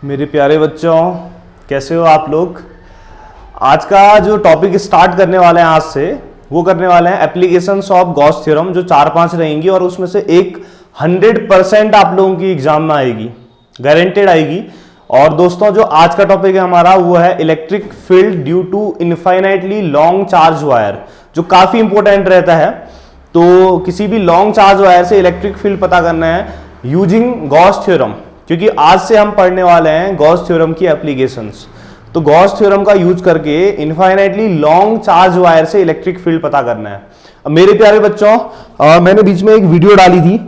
मेरे प्यारे बच्चों, कैसे हो आप लोग। आज का जो टॉपिक स्टार्ट करने वाले हैं आज से, वो करने वाले हैं एप्लीकेशंस ऑफ गॉस थ्योरम, जो 4-5 रहेंगी और उसमें से एक 100% आप लोगों की एग्जाम में आएगी, गारंटेड आएगी। और दोस्तों, जो आज का टॉपिक है हमारा वो है electric field due to infinitely long charge wire, जो काफी इंपॉर्टेंट रहता है। तो किसी भी लॉन्ग चार्ज वायर से इलेक्ट्रिक फील्ड पता करना है यूजिंग गॉस थ्योरम, क्योंकि आज से हम पढ़ने वाले हैं गॉस थ्योरम की एप्लीकेशंस। तो गॉस थ्योरम का यूज करके इनफाइनाइटली लॉन्ग चार्ज वायर से इलेक्ट्रिक फील्ड पता करना है। अब मेरे प्यारे बच्चों, मैंने बीच में एक वीडियो डाली थी,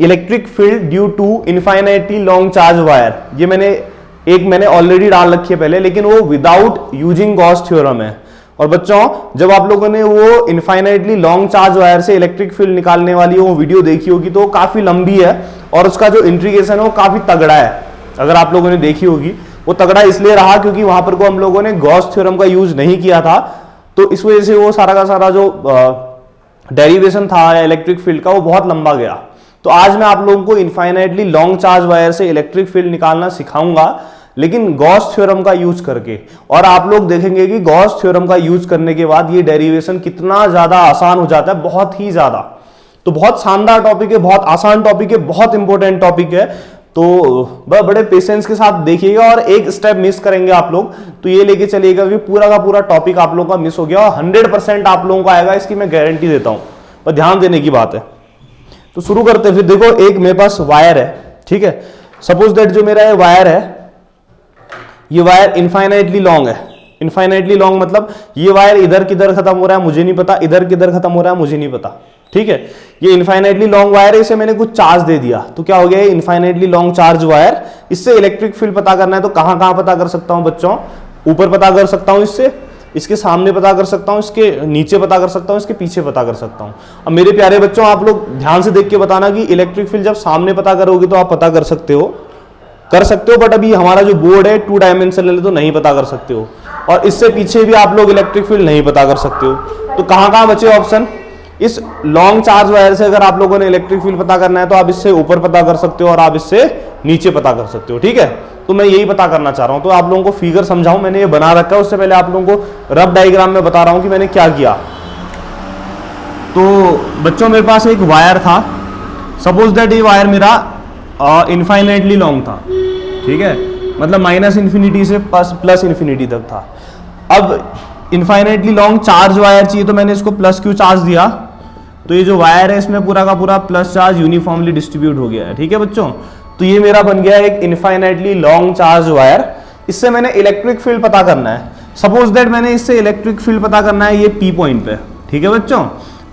electric field due to infinitely long charge wire. ये मैंने ऑलरेडी डाल रखी है पहले, लेकिन वो विदाउट यूजिंग गॉस थ्योरम है। और बच्चों, जब आप लोगों ने वो इनफाइनाइटली लॉन्ग चार्ज वायर से इलेक्ट्रिक फील्ड निकालने वाली वो वीडियो देखी होगी, तो काफी लंबी है और उसका जो इंट्रीगेशन है वो काफी तगड़ा है। अगर आप लोगों ने देखी होगी, वो तगड़ा इसलिए रहा क्योंकि वहां पर को हम लोगों ने गॉस थ्योरम का यूज नहीं किया था, तो इस वजह से वो सारा का सारा जो डेरिवेशन था इलेक्ट्रिक फील्ड का, वो बहुत लंबा गया। तो आज मैं आप लोगों को इनफाइनाइटली लॉन्ग चार्ज वायर से इलेक्ट्रिक फील्ड निकालना सिखाऊंगा, लेकिन गॉस थ्योरम का यूज करके। और आप लोग देखेंगे कि गॉस थ्योरम का यूज करने के बाद ये डेरिवेशन कितना ज्यादा आसान हो जाता है, बहुत ही ज्यादा। तो बहुत शानदार टॉपिक है, बहुत आसान टॉपिक है, बहुत इंपॉर्टेंट टॉपिक है। तो बड़े पेशेंस के साथ देखिएगा, और एक स्टेप मिस करेंगे आप लोग तो ये लेके चलिएगा कि पूरा का पूरा टॉपिक आप लोगों का मिस हो गया, और 100% आप लोगों को आएगा, इसकी मैं गारंटी देता हूं। पर ध्यान देने की बात है। तो शुरू करते हैं। फिर देखो, एक मेरे पास वायर है, ठीक है। सपोज दैट जो मेरा ये वायर है, ये वायर इनफाइनाइटली लॉन्ग है। इनफाइनाइटली लॉन्ग मतलब ये वायर इधर किधर खत्म हो रहा है मुझे नहीं पता, इधर किधर खत्म हो रहा है मुझे नहीं पता, ठीक है। ये इनफाइनाइटली लॉन्ग वायर है, इसे मैंने कुछ चार्ज दे दिया, तो क्या हो गया, ये इनफाइनाइटली लॉन्ग चार्ज वायर। इससे इलेक्ट्रिक फील्ड पता करना है, तो कहां कहां पता कर सकता हूं बच्चों? ऊपर पता कर सकता हूं इससे, इसके सामने पता कर सकता हूं, इसके नीचे पता कर सकता हूं, इसके पीछे पता कर सकता हूं। अब मेरे प्यारे बच्चों, आप लोग ध्यान से देख के बताना कि इलेक्ट्रिक फील्ड जब सामने पता करोगे तो आप पता कर सकते हो, बट अभी हमारा जो बोर्ड है 2 डायमेंशनल है, तो नहीं पता कर सकते हो। और इससे पीछे भी आप लोग इलेक्ट्रिक फील्ड नहीं पता कर सकते हो। तो कहां कहां बचे ऑप्शन? इस लॉन्ग चार्ज वायर से अगर आप लोगों ने इलेक्ट्रिक फील्ड पता करना है, तो आप इससे ऊपर पता कर सकते हो और आप इससे नीचे पता कर सकते हो, ठीक है। तो मैं यही पता करना चाह रहा हूं। तो आप लोगों को फिगर समझाऊं, मैंने ये बना रखा है, उससे पहले आप लोगों को रफ डायग्राम में बता रहा हूं कि मैंने क्या किया। तो बच्चों, मेरे पास एक वायर था। सपोज दैट ये वायर मेरा इनफाइनाइटली लॉन्ग था, ठीक है, मतलब माइनस इन्फिनिटी से प्लस इन्फिनिटी तक था। अब इनफाइनाइटली लॉन्ग चार्ज वायर चाहिए, तो मैंने इसको प्लस क्यू चार्ज दिया, तो ये जो वायर है इसमें पूरा का पूरा प्लस चार्ज यूनिफॉर्मली डिस्ट्रीब्यूट हो गया है, ठीक है बच्चों। तो ये मेरा बन गया एक इनफाइनाइटली लॉन्ग चार्ज वायर। इससे मैंने इलेक्ट्रिक फील्ड पता करना है। सपोज दैट मैंने इससे इलेक्ट्रिक फील्ड पता करना है ये पी पॉइंट पे, ठीक है बच्चों।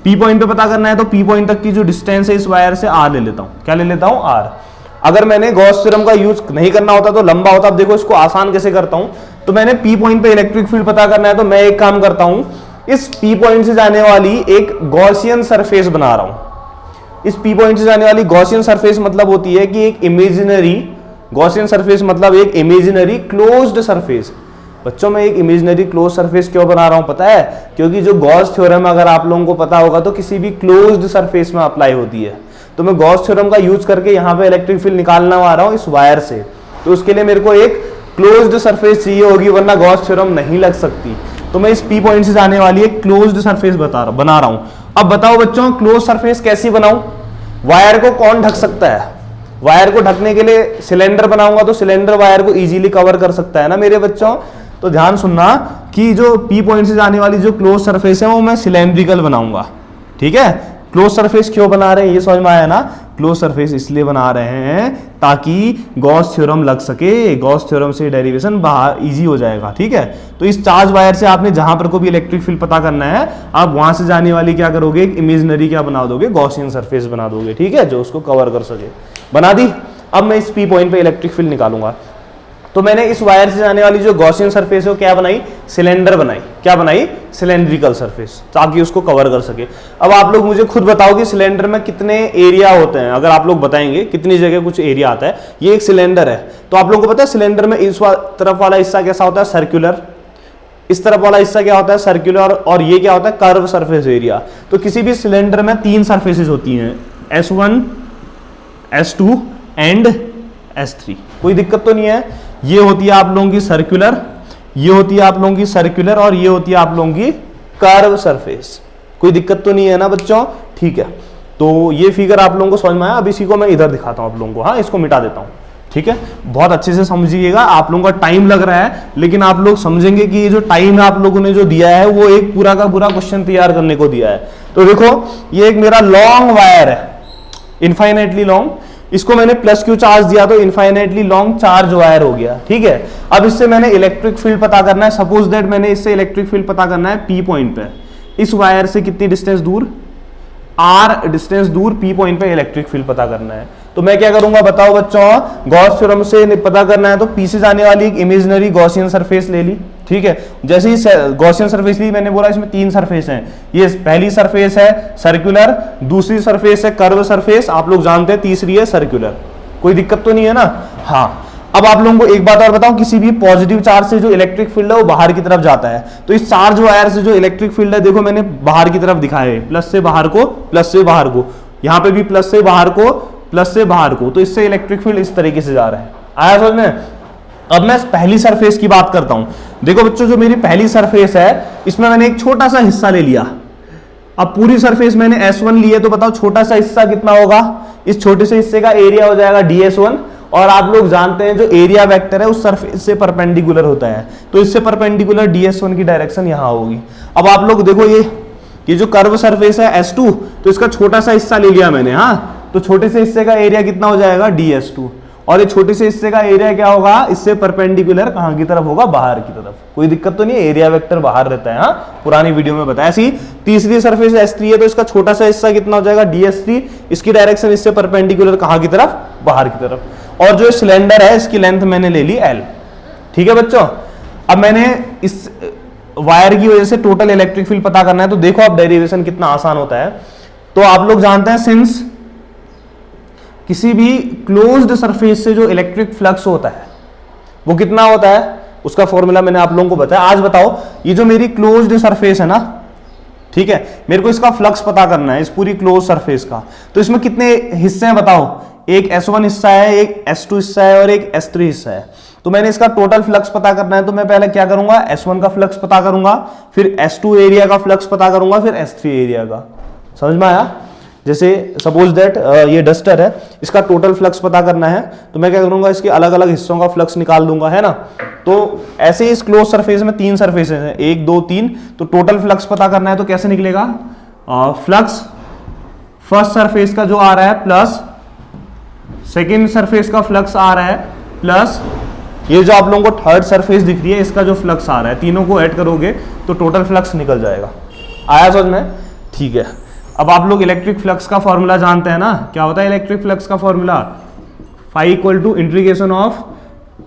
पी पॉइंट पे पता करना है, तो पी पॉइंट तक की जो डिस्टेंस है इस वायर से आर ले लेता हूं। क्या ले लेता हूं? आर। अगर मैंने गॉस थ्योरम का यूज नहीं करना होता तो लंबा होता। अब देखो इसको आसान कैसे करता हूं। तो मैंने पी पॉइंट पे इलेक्ट्रिक फील्ड पता करना है, तो मैं एक काम करता हूं, इस पी पॉइंट से जाने वाली एक गॉसियन सरफेस बना रहा हूं। इस पी पॉइंट से जाने वाली गॉसियन सरफेस मतलब होती है कि एक इमेजिनरी, गॉसियन सरफेस मतलब एक इमेजिनरी क्लोज्ड सरफेस। बच्चों, मैं एक इमेजिनरी क्लोज सरफेस क्यों बना रहा हूं पता है? क्योंकि जो गॉस थ्योरम अगर आप लोगों को पता होगा तो किसी भी क्लोज्ड सरफेस में अप्लाई होती है। तो मैं गॉस थ्योरम का यूज करके यहाँ पे इलेक्ट्रिक फील्ड निकालना आ रहा हूँ इस वायर से। तो उसके लिए मेरे को एक क्लोज्ड सरफेस चाहिए होगी, वरना गॉस थ्योरम नहीं लग सकती। तो मैं इस पी पॉइंट से जाने वाली एक क्लोज्ड सरफेस बना रहा हूं। अब बताओ बच्चों, क्लोज सरफेस कैसी बनाऊं? वायर को कौन ढक सकता है? वायर को ढकने के लिए सिलेंडर बनाऊंगा, तो सिलेंडर वायर को इजीली कवर कर सकता है ना मेरे बच्चों। तो ध्यान सुनना कि जो पी पॉइंट से जाने वाली जो क्लोज सरफेस है वो मैं सिलेंड्रिकल बनाऊंगा, ठीक है। क्लोज सरफेस क्यों बना रहे हैं ये समझ में आया ना? क्लोज सरफेस इसलिए बना रहे हैं ताकि गॉस थ्योरम लग सके। गॉस थ्योरम से डेरिवेशन बाहर इजी हो जाएगा, ठीक है। तो इस चार्ज वायर से आपने जहां पर को भी इलेक्ट्रिक फील्ड पता करना है, आप वहां से जाने वाली क्या करोगे, एक इमेजिनरी क्या बना दोगे, गॉसियन सरफेस बना दोगे, ठीक है, जो उसको कवर कर सके। बना दी। अब मैं इस पी पॉइंट पे इलेक्ट्रिक फील्ड निकालूंगा। तो मैंने इस वायर से जाने वाली जो गॉसियन सरफेस है वो क्या बनाई? सिलेंडर बनाई। क्या बनाई? सिलेंड्रिकल सरफेस, ताकि उसको कवर कर सके। अब आप लोग मुझे खुद बताओ कि सिलेंडर में कितने एरिया होते हैं। अगर आप लोग बताएंगे कितनी जगह कुछ एरिया आता है। ये एक सिलेंडर है, तो आप लोगों को पता है सिलेंडर में इस तरफ वाला हिस्सा कैसा होता है? सर्कुलर। इस तरफ वाला हिस्सा क्या होता है? सर्कुलर। और ये क्या होता है? Curve surface area. तो किसी भी सिलेंडर में 3 सरफेसेस होती हैं, S1, S2 एंड S3। कोई दिक्कत तो नहीं है। ये होती है आप लोगों की सर्कुलर, ये होती है आप लोगों की सर्कुलर, और ये होती है आप लोगों की कर्व सरफेस। कोई दिक्कत तो नहीं है ना बच्चों? ठीक है, तो ये फिगर आप लोगों को समझ में आया। अब इसी को मैं इधर दिखाता हूं आप लोगों को, हाँ इसको मिटा देता हूं, ठीक है। बहुत अच्छे से समझिएगा, आप लोगों का टाइम लग रहा है, लेकिन आप लोग समझेंगे कि ये जो टाइम है आप लोगों ने जो दिया है वो एक पूरा का पूरा क्वेश्चन तैयार करने को दिया है। तो देखो ये एक मेरा लॉन्ग वायर है, इनफाइनाइटली लॉन्ग, इसको मैंने प्लस क्यू चार्ज दिया तो इनफाइनाइटली लॉन्ग चार्ज वायर हो गया, ठीक है। अब इससे मैंने इलेक्ट्रिक फील्ड पता करना है, सपोज दैट मैंने इससे इलेक्ट्रिक फील्ड पता करना है पी पॉइंट पे, इस वायर से कितनी डिस्टेंस दूर, आर डिस्टेंस दूर पी पॉइंट पे इलेक्ट्रिक फील्ड पता करना है। तो मैं क्या करूंगा बताओ बच्चों, गॉस थ्योरम से पता करना है तो पी से जाने वाली एक इमेजिनरी गॉसियन सरफेस ले ली, ठीक है। जैसे ही गॉसियन सरफेस ली, मैंने बोला इसमें 3 सरफेस हैं, ये पहली सरफेस है सर्कुलर, दूसरी सरफेस है कर्व सरफेस, आप लोग जानते हैं तीसरी है सर्कुलर। कोई दिक्कत तो नहीं है ना? हाँ। अब आप लोगों को एक बात और बताओ, किसी भी पॉजिटिव चार्ज से जो इलेक्ट्रिक फील्ड है वो बाहर की तरफ जाता है, तो इस चार्ज वायर से जो इलेक्ट्रिक फील्ड है देखो मैंने बाहर की तरफ दिखाया है, प्लस से बाहर को, प्लस से बाहर को, यहां पे भी प्लस से बाहर को, प्लस से बाहर को, तो इससे इलेक्ट्रिक फील्ड इस तरीके से जा रहा है। आया समझ में? अब मैं पहली सरफेस की बात करता हूं। देखो बच्चों, जो मेरी पहली सरफेस है इसमें मैंने एक छोटा सा हिस्सा ले लिया। अब पूरी सरफेस मैंने S1 ली है, तो बताओ छोटा सा हिस्सा कितना होगा? इस छोटे से हिस्से का एरिया हो जाएगा ds1, और आप लोग जानते हैं जो एरिया वेक्टर है उस सरफेस से परपेंडिकुलर होता है, तो इससे परपेंडिकुलर ds1 की डायरेक्शन यहां होगी। अब आप लोग देखो ये जो कर्व सरफेस है S2, तो इसका छोटा सा हिस्सा ले लिया मैंने, हाँ, तो छोटे से हिस्से का एरिया कितना हो जाएगा ds2, और ये छोटे से हिस्से का एरिया क्या होगा? इससे परपेंडिकुलर कहां की तरफ होगा? बाहर की तरफ। कोई दिक्कत तो नहीं है, एरिया वेक्टर बाहर रहता है, हाँ, पुरानी वीडियो में बताया। ऐसी तीसरी सरफेस S3 है, तो इसका छोटा सा हिस्सा कितना हो जाएगा? ds3, इसकी डायरेक्शन इससे परपेंडिकुलर कहां की तरफ? बाहर की तरफ। और जो सिलेंडर है इसकी लेंथ मैंने ले ली L, ठीक है बच्चों। अब मैंने इस वायर की वजह से टोटल इलेक्ट्रिक फील्ड पता करना है, तो देखो अब डेरिवेशन कितना आसान होता है। तो आप लोग जानते हैं सिंस किसी भी क्लोज्ड सरफेस से जो इलेक्ट्रिक फ्लक्स होता है वो कितना होता है, उसका फॉर्मूला मैंने आप लोगों को बताया। आज बताओ, ये जो मेरी क्लोज्ड सरफेस है ना, ठीक है, मेरे को इसका फ्लक्स पता करना है इस पूरी क्लोज सरफेस का, तो इसमें कितने हिस्से हैं बताओ? एक S1 हिस्सा है, एक S2 हिस्सा है, और एक S3 हिस्सा है। तो मैंने इसका टोटल फ्लक्स पता करना है, तो मैं पहले क्या करूंगा? S1 का फ्लक्स पता करूंगा, फिर S2 एरिया का फ्लक्स पता करूंगा, फिर S3 एरिया का। समझ में आया? जैसे सपोज दैट ये डस्टर है, इसका टोटल फ्लक्स पता करना है, तो मैं क्या करूंगा? इसके अलग अलग हिस्सों का फ्लक्स निकाल दूंगा, है ना। तो ऐसे ही इस क्लोज सरफेस में 3 सरफेसेस हैं, 1 2 3, तो टोटल फ्लक्स पता करना है, तो कैसे निकलेगा? फ्लक्स फर्स्ट सरफेस का जो आ रहा है प्लस सेकेंड सरफेस का फ्लक्स आ रहा है, प्लस ये जो आप लोगों को थर्ड सरफेस दिख रही है इसका जो फ्लक्स आ रहा है, तीनों को ऐड करोगे तो टोटल फ्लक्स निकल जाएगा। आया समझ में? ठीक है। अब आप लोग इलेक्ट्रिक फ्लक्स का फॉर्मूला जानते हैं ना, क्या होता है इलेक्ट्रिक फ्लक्स का formula? Phi equal to integration of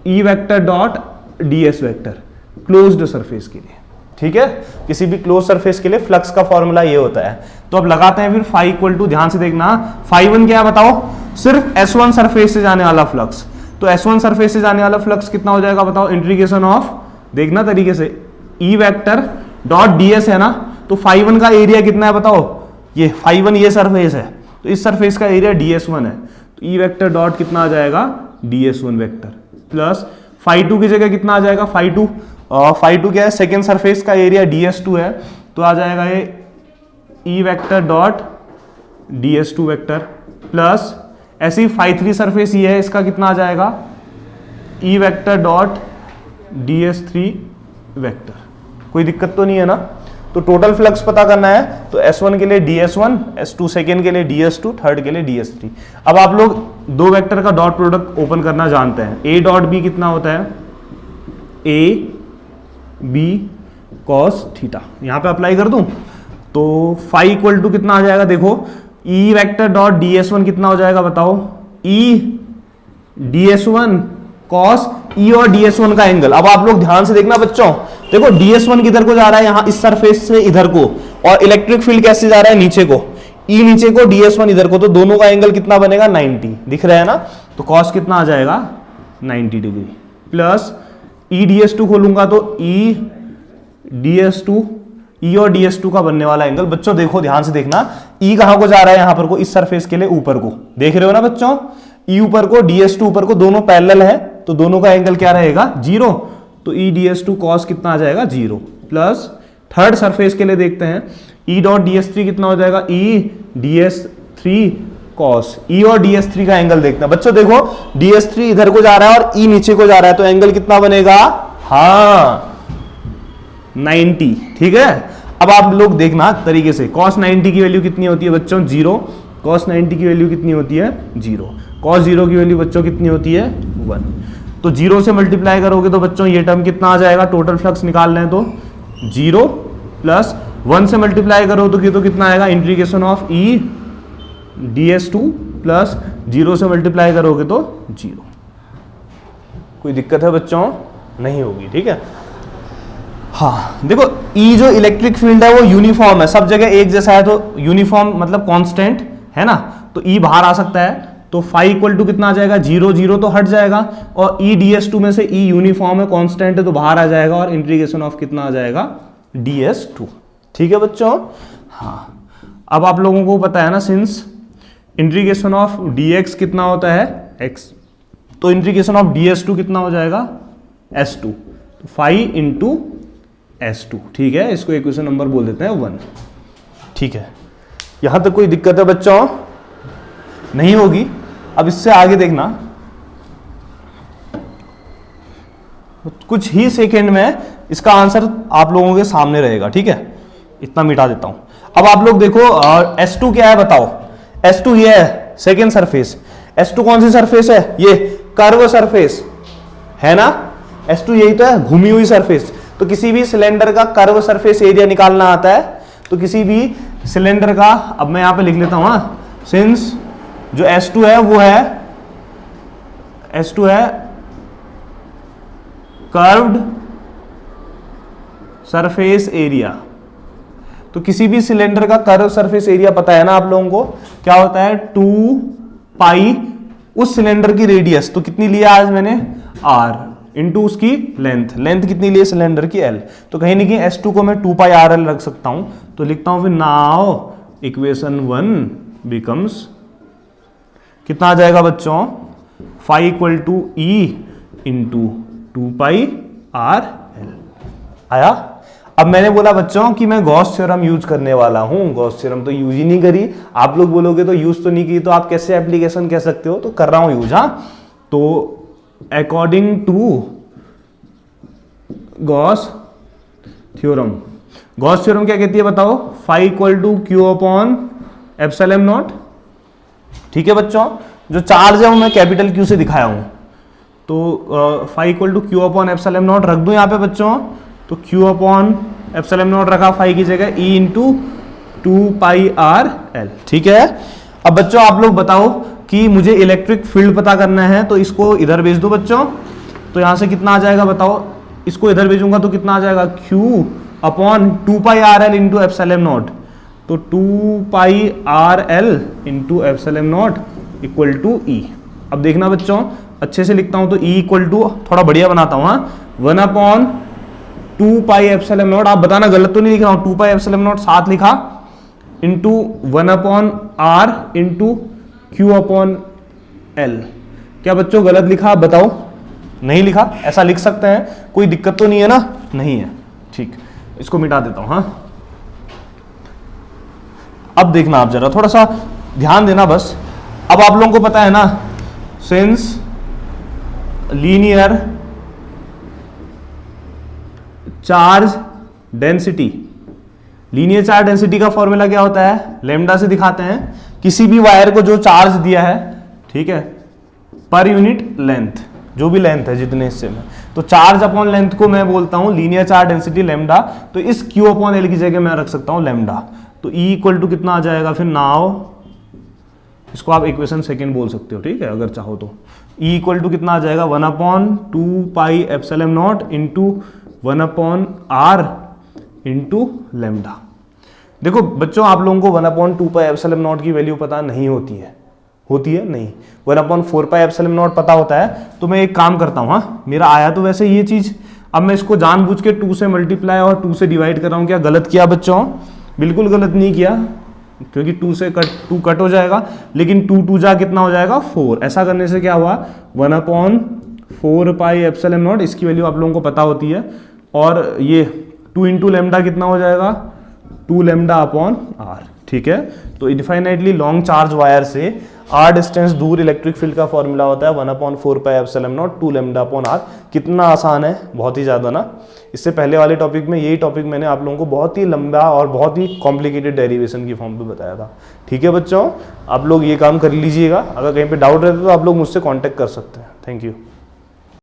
E vector dot ds vector closed surface के लिए, ठीक है। किसी भी क्लोज सरफेस के लिए फ्लक्स का फॉर्मूला ये होता है। तो अब लगाते हैं फिर फाई इक्वल टू, ध्यान से देखना, फाई 1 क्या है बताओ? सिर्फ S1 सरफेस से जाने वाला फ्लक्स। तो S1 सरफेस से जाने वाला फ्लक्स कितना हो जाएगा बताओ? इंटीग्रेशन ऑफ, देखना तरीके से, ई वेक्टर डॉट ds है ना, तो फाई 1 का एरिया कितना है बताओ? ये फाई 1 ये सरफेस है, तो इस सरफेस का एरिया ds1 है, तो ई वेक्टर डॉट कितना आ जाएगा? ds1 वेक्टर, प्लस फाई 2 की जगह कितना आ जाएगा? फाई 2 क्या है? सेकेंड सरफेस का एरिया ds2 है, तो आ जाएगा ये ई vector dot ds2 vector, plus ऐसे ही फाई 3 सरफेस ये है, इसका कितना आ जाएगा? ई वेक्टर डॉट ds3 वेक्टर। कोई दिक्कत तो नहीं है ना? तो टोटल फ्लक्स पता करना है, तो S1 के लिए ds1, S2 सेकेंड के लिए ds2, थर्ड के लिए ds3। अब आप लोग दो वेक्टर का डॉट प्रोडक्ट ओपन करना जानते हैं, a डॉट b कितना होता है? a b cos थीटा, यहां पे अप्लाई कर दूं तो फाई इक्वल टू कितना आ जाएगा? देखो e वेक्टर डॉट ds1 कितना हो जाएगा बताओ? e ds1 cos e और ds1 का एंगल। अब आप लोग ध्यान से देखना बच्चों, देखो ds1 किधर को जा रहा है? यहां इस सरफेस से इधर को, और इलेक्ट्रिक फील्ड कैसे जा रहा है? नीचे को, e नीचे को, ds1 इधर को, तो दोनों का एंगल कितना बनेगा? 90, दिख रहा है ना। तो cos कितना आ जाएगा? 90 डिग्री, प्लस e ds2 खोलूंगा तो e ds2, e और ds2 का बनने वाला एंगल। बच्चों देखो ध्यान से देखना, e कहां को जा रहा है? यहां पर को, इस सरफेस के लिए ऊपर को, देख रहे हो ना बच्चों? e ऊपर को, ds2 ऊपर को, दोनों पैरेलल है, तो दोनों का एंगल क्या रहेगा, 0। तो E D S two cos कितना आ जाएगा, 0 प्लस थर्ड सरफेस के लिए देखते हैं, E dot D S three कितना हो जाएगा, E D S three cos. E और डी एस थ्री का एंगल देखना बच्चों, देखो डी एस थ्री इधर को जा रहा है और ई नीचे को जा रहा है, तो एंगल कितना बनेगा, हाँ 90, ठीक है। अब आप लोग देखना तरीके से, cos 90 की वैल्यू कितनी होती है बच्चों, 0। cos 90 की वैल्यू कितनी होती है, 0। cos 0 की वैल्यू बच्चों कितनी होती है, 1। तो 0 से मल्टीप्लाई करोगे तो बच्चों ये टर्म कितना आ जाएगा, टोटल फ्लक्स निकाल लें तो 0 प्लस 1 से मल्टीप्लाई करो तो कितना आएगा, integration of E D S two plus 0 से मल्टीप्लाई करोगे तो 0। कोई दिक्कत है बच्चों, नहीं होगी, ठीक है। हाँ देखो, ई जो इलेक्ट्रिक फील्ड है वो यूनिफॉर्म है, सब जगह एक जैसा है, तो यूनिफॉर्म मतलब कांस्टेंट है ना, तो ई बाहर आ सकता है, तो फाई इक्वल टू कितना आ जाएगा, 0 0 तो हट जाएगा, और ई डी एस टू में से ई यूनिफॉर्म है, कांस्टेंट है, तो बाहर आ जाएगा, और इंटीग्रेशन ऑफ कितना आ जाएगा, डी एस टू, ठीक है बच्चों। हाँ अब आप लोगों को पता है ना, since integration of D X कितना होता है, एक्स, तो integration of D S two कितना हो जाएगा, S two, phi into S two, ठीक है। इसको इक्वेशन नंबर बोल देते हैं 1, ठीक है। यहां तक कोई दिक्कत है बच्चों, नहीं होगी। अब इससे आगे देखना, कुछ ही सेकंड में इसका आंसर आप लोगों के सामने रहेगा, ठीक है। इतना मिटा देता हूं। अब आप लोग देखो S2 क्या है बताओ, S2 ये है सेकेंड सरफेस। S2 कौन सी सरफेस है, ये कर्व सरफेस है ना, S2 यही तो है, घूमी हुई सरफेस। तो किसी भी सिलेंडर का कर्व सरफेस एरिया निकालना आता है, तो किसी भी सिलेंडर का, अब मैं यहां पे लिख लेता हूं ना, सिंस जो S2 है वो है, S2 है कर्व्ड सरफेस एरिया। तो किसी भी सिलेंडर का कर्व सरफेस एरिया पता है ना आप लोगों को, क्या होता है, 2 पाई उस सिलेंडर की रेडियस, तो कितनी लिया आज मैंने, r इंटू उसकी लेंथ, लेंथ कितनी ली है सिलेंडर की, l। तो कहीं नहीं कहीं S2 को मैं 2 पाई RL रख सकता हूं, तो लिखता हूं फिर नाउ इक्वेशन 1 बिकम्स कितना आ जाएगा बच्चों, phi equal to E into 2 pi RL आया। अब मैंने बोला बच्चों कि मैं गॉस थ्योरम यूज करने वाला हूं, गॉस थ्योरम तो यूज ही नहीं करी, आप लोग बोलोगे तो यूज तो नहीं की, तो आप कैसे एप्लीकेशन कह सकते हो, तो कर रहा हूं यूज। हाँ तो according to Gauss theorem, Gauss theorem क्या कहती है बताओ, phi equal to Q upon epsilon naught, ठीक है बच्चों। जो चार्ज है वो मैं कैपिटल क्यू से दिखाया हूं, तो phi equal to Q upon epsilon naught रख दूं यहाँ पे बच्चों, तो क्यू अपॉन एप्सिलॉन नॉट रखा फाई की जगह, ई इंटू 2 पाई RL, ठीक है। अब बच्चों आप लोग बताओ कि मुझे इलेक्ट्रिक फील्ड पता करना है, तो इसको इधर भेज दो बच्चों, तो यहां से कितना आ जाएगा बताओ, इसको इधर भेजूंगा तो कितना आ जाएगा, Q upon 2 pi RL into epsilon naught, तो 2 pi RL into epsilon naught equal to E। अब देखना बच्चों अच्छे से लिखता हूं, तो E इक्वल टू, थोड़ा बढ़िया बनाता हूं, 1 अपॉन 2 पाई एप्सिलॉन नॉट, आप बताना गलत तो नहीं लिख रहा हूं, 2 पाई एप्सिलॉन नॉट साथ लिखा, into 1 upon R into Q upon L। क्या बच्चों गलत लिखा, आप बताओ, नहीं लिखा, ऐसा लिख सकते हैं, कोई दिक्कत तो नहीं है ना, नहीं है, ठीक। इसको मिटा देता हूं। हाँ अब देखना आप जरा थोड़ा सा ध्यान देना बस। अब आप लोगों को पता है ना, since linear charge density, linear charge density का फॉर्मूला क्या होता है, लैम्डा से दिखाते हैं। किसी भी वायर को जो चार्ज दिया है, ठीक है, पर यूनिट लेंथ, जो भी लेंथ है जितने हिस्से में, तो चार्ज अपॉन लेंथ को मैं बोलता हूं लीनियर चार्ज डेंसिटी लैम्डा। तो इस Q अपॉन L की जगह मैं रख सकता हूं लैम्डा, तो E इक्वल टू कितना आ जाएगा फिर, नाउ इसको आप इक्वेशन सेकेंड बोल सकते हो, ठीक है, अगर चाहो तो। E इक्वल टू कितना आ जाएगा, 1 upon 2 pi epsilon not into 1 upon R into lambda. देखो बच्चों आप लोगों को 1 अपॉन 2 पाई एप्सिलॉन नॉट की वैल्यू पता नहीं होती है, होती है नहीं, 1 अपॉन 4 पाई एप्सिलॉन नॉट पता होता है। तो मैं एक काम करता हूँ, हाँ मेरा आया तो वैसे ये चीज, अब मैं इसको जानबूझ के 2 से मल्टीप्लाई और 2 से डिवाइड कर रहा हूँ। क्या गलत किया बच्चों, बिल्कुल गलत नहीं किया, क्योंकि 2 से 2 कट हो जाएगा, लेकिन 2 2 जा कितना हो जाएगा 4। ऐसा करने से क्या हुआ, 1 अपॉन 4 पाई एप्सिलॉन नॉट, इसकी वैल्यू आप लोगों को पता होती है। और ये 2 इंटू लेमडा कितना हो जाएगा, 2 लेमडा अपॉन आर, ठीक है। तो इनफाइनाइटली लॉन्ग चार्ज वायर से आर डिस्टेंस दूर इलेक्ट्रिक फील्ड का फॉर्मूला होता है 1/4 pi epsilon naught 2 lambda upon R. कितना आसान है, बहुत ही ज़्यादा ना। इससे पहले वाले टॉपिक में यही टॉपिक मैंने आप लोगों को बहुत ही लंबा और बहुत ही कॉम्प्लिकेटेड डेरिवेशन की फॉर्म पे बताया था, ठीक है बच्चों। आप लोग ये काम कर लीजिएगा। अगर कहीं पे डाउट रहता है तो आप लोग मुझसे कॉन्टैक्ट कर सकते हैं। Thank you.